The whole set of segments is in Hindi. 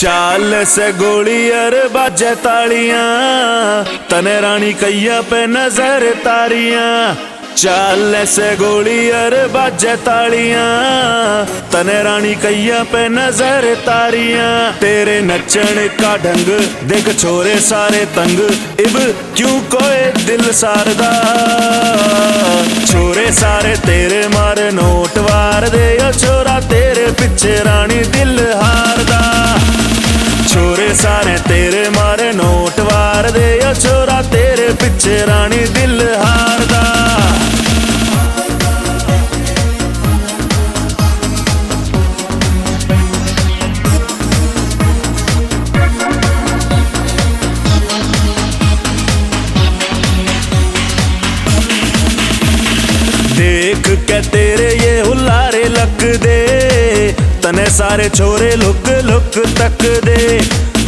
चाल से गोली अर बाजे तालियां, तने रानी कैया पे नजर तारियां। चाल से गोली अर बाजे तालियां, तने रानी कैया पे नजर तारियां। तेरे नचन का ढंग देख छोरे सारे तंग, इब क्यों कोई दिल सारदा। छोरे सारे तेरे मारे नोट वार दे, ओ छोरा तेरे पिछे रानी दिल हारदा। छोरे सारे तेरे मारे नोट वार दे, ओ छोरा तेरे पिछे रानी दिल हारदा। देख के तेरे ये हुलारे लक दे, तने सारे छोरे लुक लुक तक दे।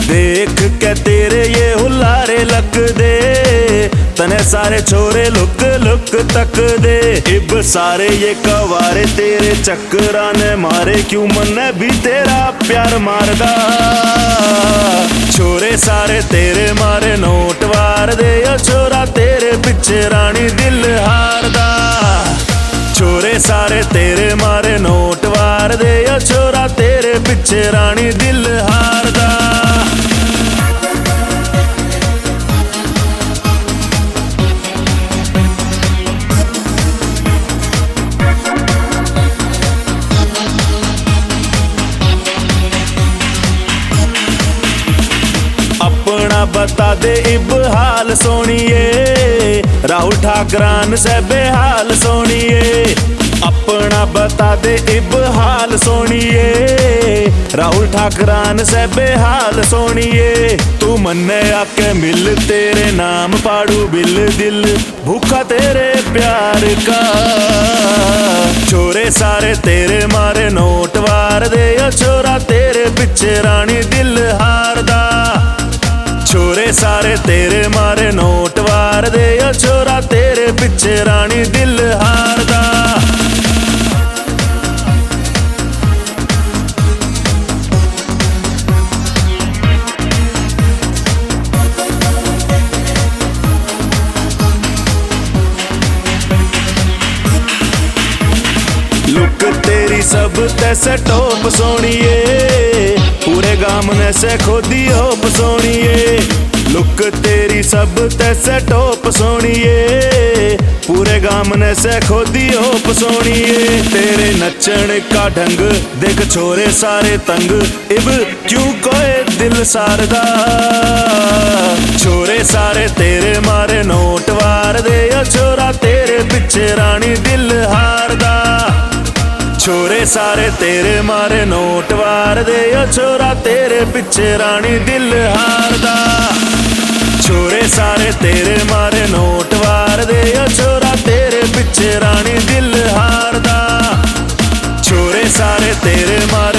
देख के तेरे ये हुलारे लक दे, तने सारे छोरे लुक लुक तक दे। इब सारे ये कवारे तेरे चक्करा ने मारे, क्यों मन भी तेरा प्यार मारदा। छोरे सारे तेरे मारे नोट वार दे, ओ छोरा तेरे पिछे रानी दिल हारदा। छोरे सारे तेरे मारे नोट वार दे, ओ छोरा तेरे पिछे रानी दिल हारदा। अपना बता दे इब हाल सोनिए, राहुल ठाकरान से बेहाल सोनिए। अपना बता दे इब हाल सोनिए, राहुल ठाकरान से बेहाल सोनिए। तू मन्ने आके मिल, तेरे नाम पाड़ू बिल, दिल भूखा तेरे प्यार का। छोरे सारे तेरे मारे नोट वार दे, ओ छोरा तेरे पिछे रानी दिल हारदा। छोरे सारे तेरे मारे नोट वार दे, ओ छोरा तेरे पिछे रानी दिल हारदा। लुक तेरी सब तैसे टॉप सोनिए, पूरे गाम ने से खोदी होप सोनिए। लुक तेरी सब तैसे टॉप सोनिए, पूरे गाम ने से खोदी होप सोनिए। तेरे नचन का ढंग देख छोरे सारे तंग, इब क्यों कोई दिल सारदा। छोरे सारे तेरे मारे नोट वार दे, ओ छोरा तेरे पिछे रानी दिल हारदा। छोरे सारे तेरे मारे नोट वार दे, ओ छोरा तेरे पिछे रानी दिल हारदा। छोरे सारे तेरे मारे नोट वार दे, ओ छोरा तेरे पिछे रानी दिल हारदा। छोरे सारे तेरे मारे